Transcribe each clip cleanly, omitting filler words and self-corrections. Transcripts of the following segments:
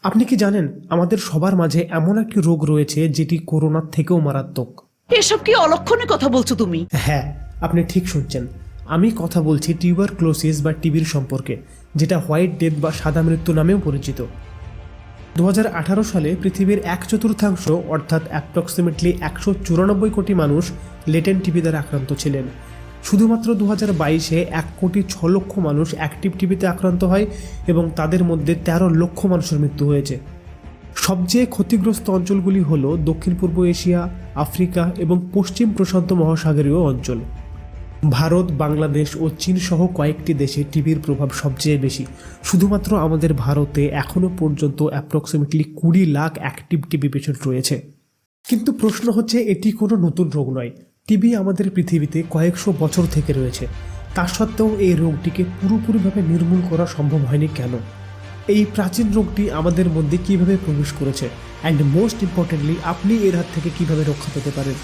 আপনি কি জানেন আমাদের সবার মাঝে এমন একটি রোগ রয়েছে যেটি করোনার থেকেও মারাত্মক? এসব কি অলক্ষণে কথা বলছো তুমি? হ্যাঁ, আপনি ঠিক শুনছেন। আমি কথা বলছি টিউবারক্লোসিস বা টিবির সম্পর্কে, যেটা হোয়াইট ডেথ বা সাদা মৃত্যু নামেও পরিচিত। 2018 সালে পৃথিবীর 1/4 অর্থাৎ অ্যাপ্রক্সিমেটলি 194 কোটি মানুষ লেটেন্ট টিবি দ্বারা আক্রান্ত ছিলেন। শুধুমাত্র 2022-এ 1,06,00,000 মানুষ অ্যাক্টিভ টিবিতে আক্রান্ত হয় এবং তাদের মধ্যে 13 লক্ষ মানুষের মৃত্যু হয়েছে। সবচেয়ে ক্ষতিগ্রস্ত অঞ্চলগুলি হল দক্ষিণ পূর্ব এশিয়া, আফ্রিকা এবং পশ্চিম প্রশান্ত মহাসাগরীয় অঞ্চল। ভারত, বাংলাদেশ ও চীন সহ কয়েকটি দেশে টিবির প্রভাব সবচেয়ে বেশি। শুধুমাত্র আমাদের ভারতে এখনও পর্যন্ত approximately 20 lakh active TB patient রয়েছে। কিন্তু প্রশ্ন হচ্ছে, এটি কোনো নতুন রোগ নয়। টিবি আমাদের পৃথিবীতে কয়েকশো বছর থেকে রয়েছে। তা সত্ত্বেও এই রোগটিকে পুরোপুরিভাবে নির্মূল করা সম্ভব হয়নি কেন? এই প্রাচীন রোগটি আমাদের মধ্যে কিভাবে প্রবেশ করেছে, অ্যান্ড মোস্ট ইম্পর্টেন্টলি আপনি এর হাত থেকে কিভাবে রক্ষা পেতে পারেন।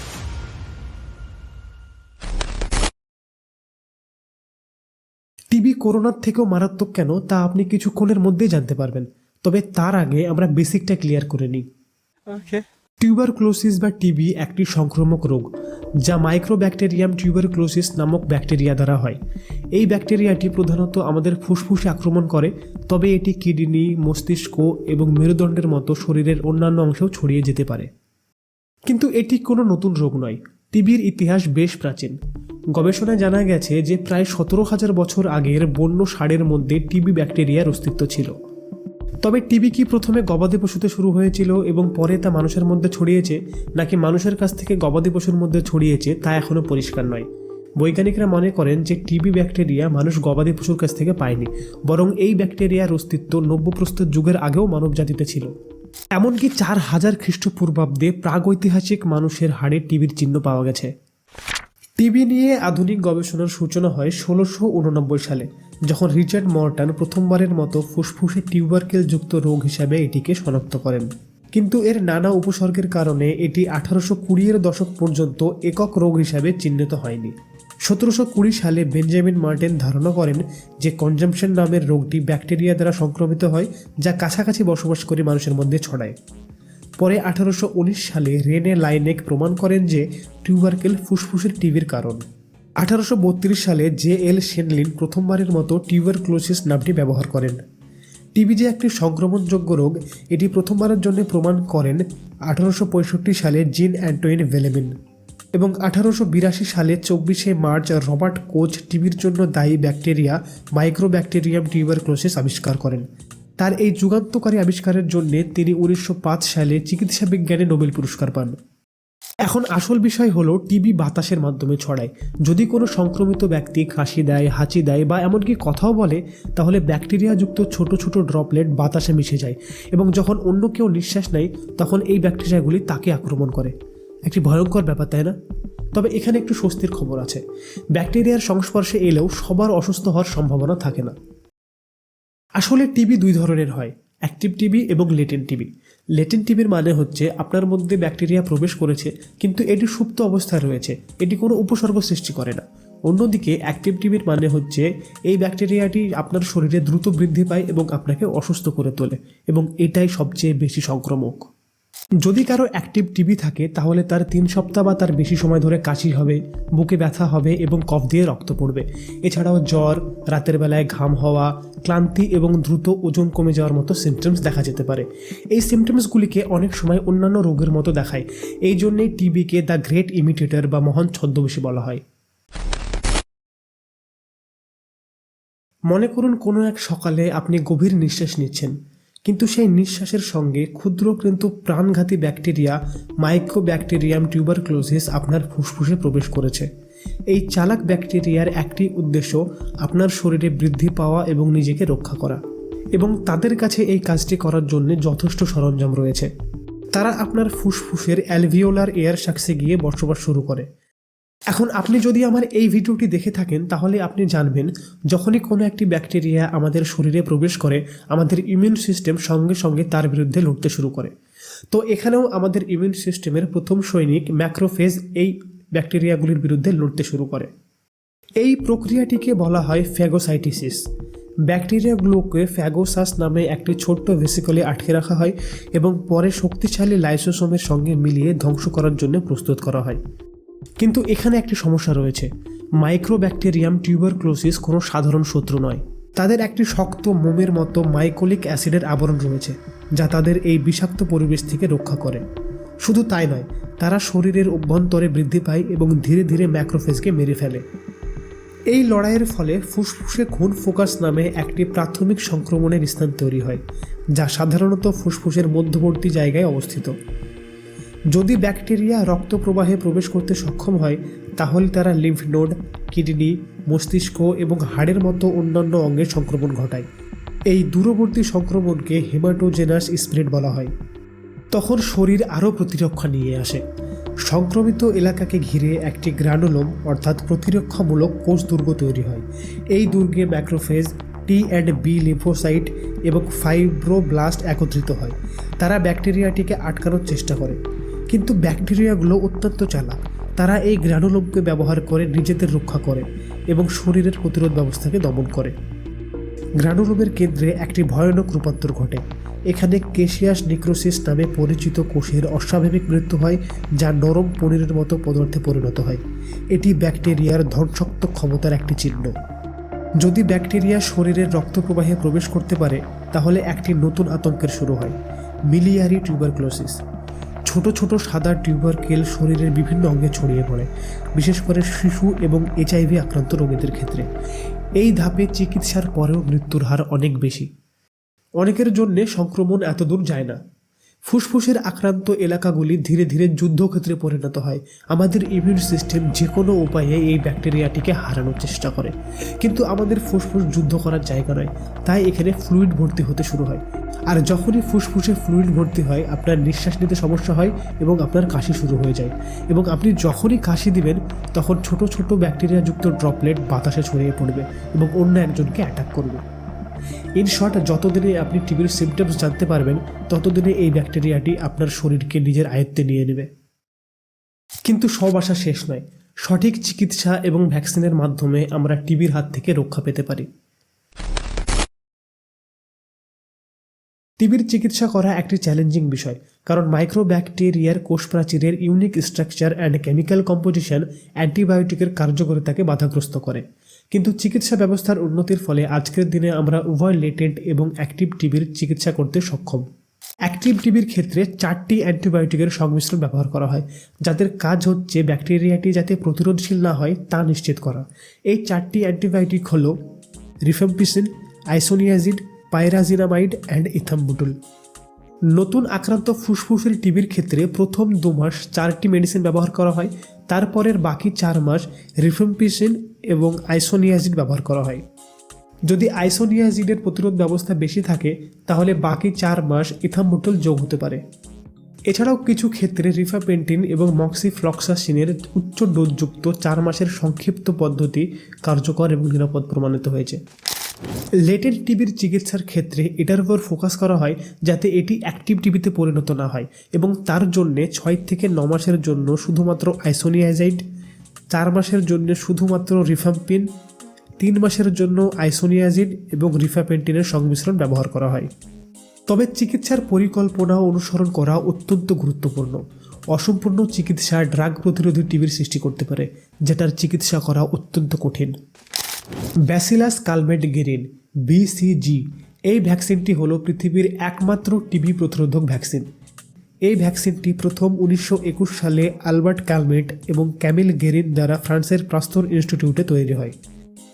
টিবি করোনার থেকেও মারাত্মক কেন তা আপনি কিছুক্ষণের মধ্যেই জানতে পারবেন, তবে তার আগে আমরা বেসিকটা ক্লিয়ার করে নিই। টিউবারক্লোসিস বা টিবি একটি সংক্রামক রোগ যা মাইক্রোব্যাকটেরিয়াম টিউবারক্লোসিস নামক ব্যাকটেরিয়া দ্বারা হয়। এই ব্যাকটেরিয়াটি প্রধানত আমাদের ফুসফুসে আক্রমণ করে, তবে এটি কিডনি, মস্তিষ্ক এবং মেরুদণ্ডের মতো শরীরের অন্যান্য অংশেও ছড়িয়ে যেতে পারে। কিন্তু এটি কোনো নতুন রোগ নয়। টিবির ইতিহাস বেশ প্রাচীন। গবেষণায় জানা গেছে যে প্রায় 17,000 বছর আগের বন্য ষাঁড়ের মধ্যে টিবি ব্যাকটেরিয়ার অস্তিত্ব ছিল। তবে টিবি কি প্রথমে গবাদি পশুতে শুরু হয়েছিল এবং পরে তা মানুষের মধ্যে ছড়িয়েছে, নাকি মানুষের কাছ থেকে গবাদি পশুর মধ্যে ছড়িয়েছে তা এখনও পরিষ্কার নয়। বৈজ্ঞানিকরা মনে করেন যে টিবি ব্যাকটেরিয়া মানুষ গবাদি পশুর কাছ থেকে পায়নি, বরং এই ব্যাকটেরিয়ার অস্তিত্ব নব্যপ্রস্তর যুগের আগেও মানবজাতিতে ছিল। এমনকি 4000 খ্রিস্টপূর্বাব্দে প্রাগৈতিহাসিক মানুষের হাড়ে টিবির চিহ্ন পাওয়া গেছে। টিবি নিয়ে আধুনিক গবেষণার সূচনা হয় 1689 সালে, যখন রিচার্ড মর্টন প্রথমবারের মতো ফুসফুসে টিউবারকেল যুক্ত রোগ হিসাবে এটিকে শনাক্ত করেন। কিন্তু এর নানা উপসর্গের কারণে এটি 1820-এর দশক পর্যন্ত একক রোগ হিসাবে চিহ্নিত হয়নি। 1720 সালে বেঞ্জামিন মার্টিন ধারণা করেন যে কনজাম্পশন নামের রোগটি ব্যাকটেরিয়া দ্বারা সংক্রমিত হয়, যা কাছাকাছি বসবাসকারী মানুষের মধ্যে ছড়ায়। পরে 1819 সালে রেনে লাইনেক প্রমাণ করেন যে টিউবারকেল ফুসফুসের টিবির কারণ। 1832 সালে জে.এল. শেনলিন প্রথমবারের মতো টিউবারক্লোসিস নামটি ব্যবহার করেন। টিবি যে একটি সংক্রমণযোগ্য রোগ, এটি প্রথমবারের জন্য প্রমাণ করেন 1865 সালে জিন অ্যান্টোইন ভেলেমিন। এবং 1882 সালে 24শে মার্চ রবার্ট কোচ টিবির জন্য দায়ী ব্যাকটেরিয়া মাইক্রোব্যাকটেরিয়াম টিউবারক্লোসিস আবিষ্কার করেন। তার এই যুগান্তকারী আবিষ্কারের জন্য তিনি 1905 সালে চিকিৎসা বিজ্ঞানে নোবেল পুরস্কার পান। এখন আসল বিষয় হলো, টিবি বাতাসের মাধ্যমে ছড়ায়। যদি কোনো সংক্রমিত ব্যক্তি কাশি দেয়, হাঁচি দেয় বা এমনকি কথাও বলে, তাহলে ব্যাকটেরিয়াযুক্ত ছোট ছোট ড্রপলেট বাতাসে মিশে যায় এবং যখন অন্য কেউ নিঃশ্বাস নেয় তখন এই ব্যাকটেরিয়াগুলি তাকে আক্রমণ করে। একটি ভয়ঙ্কর ব্যাপার, তাই না? তবে এখানে একটু স্বস্তির খবর আছে। ব্যাকটেরিয়ার সংস্পর্শে এলেও সবার অসুস্থ হওয়ার সম্ভাবনা থাকে না। আসলে টিবি দুই ধরনের হয়, অ্যাক্টিভ টিবি এবং লেটেন্ট টিবি। লেটেন্ট টিবির মানে হচ্ছে আপনার মধ্যে ব্যাকটেরিয়া প্রবেশ করেছে কিন্তু এটি সুপ্ত অবস্থায় রয়েছে, এটি কোনো উপসর্গ সৃষ্টি করে না। অন্যদিকে অ্যাক্টিভ টিবির মানে হচ্ছে এই ব্যাকটেরিয়াটি আপনার শরীরে দ্রুত বৃদ্ধি পায় এবং আপনাকে অসুস্থ করে তোলে, এবং এটাই সবচেয়ে বেশি সংক্রামক। যদি কারো অ্যাক্টিভ টিবি থাকে তাহলে তার 3 সপ্তাহ বা তার বেশি সময় ধরে কাশি হবে, বুকে ব্যথা হবে এবং কফ দিয়ে রক্ত পড়বে। এছাড়াও জ্বর, রাতের বেলায় ঘাম হওয়া, ক্লান্তি এবং দ্রুত ওজন কমে যাওয়ার মতো সিমটমস দেখা যেতে পারে। এই সিমটমসগুলিকে অনেক সময় অন্যান্য রোগের মতো দেখায়। এই জন্যেই টিবিকে দ্য গ্রেট ইমিটেটর বা মহান ছদ্মবেশী বলা হয়। মনে করুন কোনো এক সকালে আপনি গভীর নিঃশ্বাস নিচ্ছেন, কিন্তু সেই নিঃশ্বাসের সঙ্গে ক্ষুদ্র কিন্তু প্রাণঘাতী ব্যাকটেরিয়া মাইক্রোব্যাকটেরিয়াম টিউবারক্লোসিস আপনার ফুসফুসে প্রবেশ করেছে। এই চালাক ব্যাকটেরিয়ার একটি উদ্দেশ্য আপনার শরীরে বৃদ্ধি পাওয়া এবং নিজেকে রক্ষা করা, এবং তাদের কাছে এই কাজটি করার জন্য যথেষ্ট সরঞ্জাম রয়েছে। তারা আপনার ফুসফুসের অ্যালভিওলার এয়ার শাক্সে গিয়ে বসবাস শুরু করে। এখন আপনি যদি আমার এই ভিডিওটি দেখে থাকেন তাহলে আপনি জানবেন, যখনই কোনো একটি ব্যাকটেরিয়া আমাদের শরীরে প্রবেশ করে আমাদের ইমিউন সিস্টেম সঙ্গে সঙ্গে তার বিরুদ্ধে লড়তে শুরু করে। তো এখানেও আমাদের ইমিউন সিস্টেমের প্রথম সৈনিক ম্যাক্রোফেজ এই ব্যাকটেরিয়াগুলির বিরুদ্ধে লড়তে শুরু করে। এই প্রক্রিয়াটিকে বলা হয় ফ্যাগোসাইটোসিস। ব্যাকটেরিয়াগুলোকে ফ্যাগোসাস নামে একটি ছোট্ট ভেসিকলে আটকে রাখা হয় এবং পরে শক্তিশালী লাইসোসোমের সঙ্গে মিলিয়ে ধ্বংস করার জন্য প্রস্তুত করা হয়। কিন্তু এখানে একটি সমস্যা রয়েছে। মাইক্রোব্যাকটেরিয়াম টিউবারক্লোসিস কোনো সাধারণ শত্রু নয়। তাদের একটি শক্ত মোমের মতো মাইকোলিক অ্যাসিডের আবরণ রয়েছে, যা তাদের এই বিষাক্ত পরিবেশ থেকে রক্ষা করে। শুধু তাই নয়, তারা শরীরের অভ্যন্তরে বৃদ্ধি পায় এবং ধীরে ধীরে ম্যাক্রোফেজকে মেরে ফেলে। এই লড়াইয়ের ফলে ফুসফুসে খুন ফোকাস নামে একটি প্রাথমিক সংক্রমণের স্থান তৈরি হয়, যা সাধারণত ফুসফুসের মধ্যবর্তী জায়গায় অবস্থিত। যদি ব্যাকটেরিয়া রক্ত প্রবাহে প্রবেশ করতে সক্ষম হয়, তাহলে তারা লিম্ফ নোড, কিডনি, মস্তিষ্ক এবং হাড়ের মতো অন্যান্য অঙ্গে সংক্রমণ ঘটায়। এই দূরবর্তী সংক্রমণকে হেমাটোজেনাস স্প্রেড বলা হয়। তখন শরীর আরও প্রতিরক্ষা নিয়ে আসে। সংক্রমিত এলাকাকে ঘিরে একটি গ্রানুলোম অর্থাৎ প্রতিরক্ষামূলক কোষ দুর্গ তৈরি হয়। এই দুর্গে macrophage, T and B lymphocyte এবং ফাইব্রোব্লাস্ট একত্রিত হয়। তারা ব্যাকটেরিয়াটিকে আটকানোর চেষ্টা করে, কিন্তু ব্যাকটেরিয়াগুলো অত্যন্ত চালাক। তারা এই গ্রানুলোমকে ব্যবহার করে নিজেদের রক্ষা করে এবং শরীরের প্রতিরোধ ব্যবস্থাকে দমন করে। গ্রানুলোমের কেন্দ্রে একটি ভয়ানক রূপান্তর ঘটে। এখানে কেশিয়াস নিক্রোসিস নামে পরিচিত কোষের অস্বাভাবিক মৃত্যু হয়, যা নরম পনিরের মতো পদার্থে পরিণত হয়। এটি ব্যাকটেরিয়ার ধ্বংসাত্মক ক্ষমতার একটি চিহ্ন। যদি ব্যাকটেরিয়া শরীরের রক্ত প্রবাহে প্রবেশ করতে পারে, তাহলে একটি নতুন আতঙ্কের শুরু হয়, মিলিয়ারি টিউবারক্লোসিস। ছোট ছোট সাদা টিউবারকেল শরীরের বিভিন্ন অঙ্গে ছড়িয়ে পড়ে, বিশেষ করে শিশু এবং এইচআইভি আক্রান্ত রোগীদের ক্ষেত্রে। এই ধাপে চিকিৎসার পরেও মৃত্যুর হার অনেক বেশি। অনেকের জন্যে সংক্রমণ এত দূর যায় না। ফুসফুসের আক্রান্ত এলাকাগুলি ধীরে ধীরে যুদ্ধক্ষেত্রে পরিণত হয়। আমাদের ইমিউন সিস্টেম যে কোনো উপায়ে এই ব্যাকটেরিয়াটিকে হারানোর চেষ্টা করে, কিন্তু আমাদের ফুসফুস যুদ্ধ করার জায়গা নয়। তাই এখানে ফ্লুইড ভর্তি হতে শুরু হয়। আর যখনই ফুসফুসে ফ্লুইড ভর্তি হয়, আপনার নিঃশ্বাস নিতে সমস্যা হয় এবং আপনার কাশি শুরু হয়ে যায়। এবং আপনি যখনই কাশি দিবেন, তখন ছোট ছোট ব্যাকটেরিয়াযুক্ত ড্রপলেট বাতাসে ছড়িয়ে পড়বে এবং অন্য একজনকে অ্যাটাক করবে। ইন শর্ট, যতদিনে আপনি টিবির সিমটমস জানতে পারবেন, ততদিনে এই ব্যাকটেরিয়াটি আপনার শরীরকে নিজের আয়ত্তে নিয়ে নেবে। কিন্তু সব আশা শেষ নয়। সঠিক চিকিৎসা এবং ভ্যাকসিনের মাধ্যমে আমরা টিবির হাত থেকে রক্ষা পেতে পারি। টিবির চিকিৎসা করা একটি চ্যালেঞ্জিং বিষয়, কারণ মাইক্রোব্যাকটেরিয়ার কোষ প্রাচীরের unique structure and chemical composition অ্যান্টিবায়োটিকের কার্যকারিতাকে বাধাগ্রস্ত করে। কিন্তু চিকিৎসা ব্যবস্থার উন্নতির ফলে আজকের দিনে আমরা উভয় লেটেন্ট এবং অ্যাক্টিভ টিবির চিকিৎসা করতে সক্ষম। অ্যাক্টিভ টিবির ক্ষেত্রে 4টি অ্যান্টিবায়োটিকের সংমিশ্রণ ব্যবহার করা হয়, যাদের কাজ হচ্ছে ব্যাকটেরিয়াটি যাতে প্রতিরোধশীল না হয় তা নিশ্চিত করা। এই 4টি অ্যান্টিবায়োটিক হল রিফাম্পিসিন, আইসোনিয়াজিড, পাইরাজিনামাইড অ্যান্ড ইথাম্বুটুল। নতুন আক্রান্ত ফুসফুসের টিবির ক্ষেত্রে প্রথম 2 মাস 4টি মেডিসিন ব্যবহার করা হয়। তারপরের বাকি 4 মাস রিফাম্পিসিন এবং আইসোনিয়াজিড ব্যবহার করা হয়। যদি আইসোনিয়াজিডের প্রতিরোধ ব্যবস্থা বেশি থাকে, তাহলে বাকি 4 মাস ইথাম্বুটুল যোগ হতে পারে। এছাড়াও কিছু ক্ষেত্রে রিফাপেন্টিন এবং মক্সিফ্লক্সাসিনের উচ্চ ডোজযুক্ত 4 মাসের সংক্ষিপ্ত পদ্ধতি কার্যকর এবং নিরাপদ প্রমাণিত হয়েছে। লেটেন্ট টিবির চিকিৎসার ক্ষেত্রে এটার উপর ফোকাস করা হয় যাতে এটি অ্যাক্টিভ টিবিতে পরিণত না হয়, এবং তার জন্যে 6 থেকে 9 মাসের জন্য শুধুমাত্র আইসোনিয়াজাইড, 4 মাসের জন্য শুধুমাত্র রিফাম্পিন, 3 মাসের জন্য আইসোনিয়াজিড এবং রিফাপেন্টিনের সংমিশ্রণ ব্যবহার করা হয়। তবে চিকিৎসার পরিকল্পনা অনুসরণ করা অত্যন্ত গুরুত্বপূর্ণ। অসম্পূর্ণ চিকিৎসা ড্রাগ প্রতিরোধী টিবির সৃষ্টি করতে পারে, যেটার চিকিৎসা করা অত্যন্ত কঠিন। ব্যাসিলাস কালমেট-গেরিন BCG এই ভ্যাকসিনটি হলো পৃথিবীর একমাত্র টিবি প্রতিরোধক ভ্যাকসিন। এই ভ্যাকসিনটি প্রথম 1921 সালে আলবার্ট কালমেট এবং ক্যামিল গেরিন দ্বারা ফ্রান্সের পাস্তর ইনস্টিটিউটে তৈরি হয়,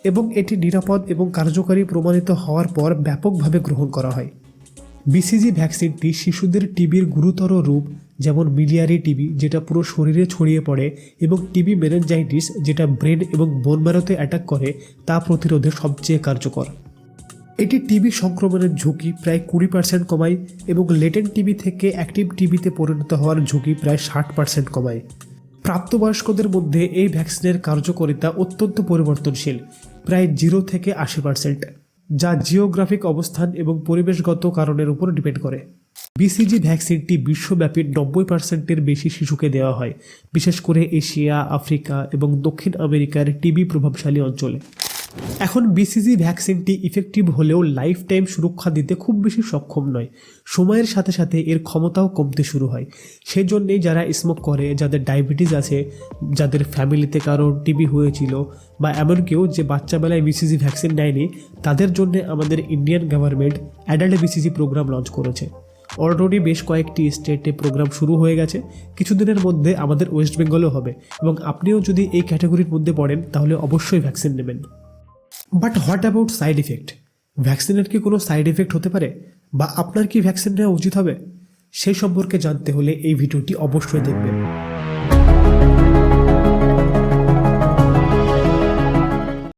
এবং এটি নিরাপদ এবং কার্যকরী প্রমাণিত হওয়ার পর ব্যাপকভাবে গ্রহণ করা হয়। BCG ভ্যাকসিনটি শিশুদের টিবির গুরুতর রূপ, যেমন মিলিয়ারি টিবি যেটা পুরো শরীরে ছড়িয়ে পড়ে, এবং টিবি মেনিনজাইটিস যেটা ব্রেন এবং বোন ম্যারোতে অ্যাটাক করে, তা প্রতিরোধে সবচেয়ে কার্যকর। এটি টিবি সংক্রমণের ঝুঁকি প্রায় 20% কমায় এবং লেটেন্ট টিবি থেকে অ্যাক্টিভ টিবিতে পরিণত হওয়ার ঝুঁকি প্রায় 60% কমায়। প্রাপ্তবয়স্কদের মধ্যে এই ভ্যাকসিনের কার্যকারিতা অত্যন্ত পরিবর্তনশীল, প্রায় 0 থেকে 80%, যা জিওগ্রাফিক অবস্থান এবং পরিবেশগত কারণের উপর ডিপেন্ড করে। BCG ভ্যাকসিনটি বিশ্বব্যাপী 90%-এর বেশি শিশুকে দেওয়া হয়, বিশেষ করে এশিয়া, আফ্রিকা এবং দক্ষিণ আমেরিকার টিবি প্রভাবশালী অঞ্চলে। এখন বিসিজি ভ্যাকসিনটি ইফেক্টিভ হলেও লাইফ টাইম সুরক্ষা দিতে খুব বেশি সক্ষম নয়। সময়ের সাথে সাথে এর ক্ষমতাও কমতে শুরু হয়। সেই জন্যেই যারা স্মোক করে, যাদের ডায়াবেটিস আছে, যাদের ফ্যামিলিতে কারো টিবি হয়েছিল, বা এমন কেউ যে বাচ্চাবেলায় বিসিজি ভ্যাকসিন নেয়নি, তাদের জন্য আমাদের Indian government adult BCG programme launch করেছে। অলরেডি বেশ কয়েকটি স্টেটে প্রোগ্রাম শুরু হয়ে গেছে, কিছুদিনের মধ্যে আমাদের ওয়েস্ট বেঙ্গলেও হবে। এবং আপনিও যদি এই ক্যাটাগরির মধ্যে পড়েন তাহলে অবশ্যই ভ্যাকসিন নেবেন। But what about side effect? ভ্যাকসিনের কি কোনো সাইড ইফেক্ট হতে পারে, বা আপনার কি ভ্যাকসিন নেওয়া উচিত হবে? সেই সম্পর্কে জানতে হলে এই ভিডিওটি অবশ্যই দেখবেন।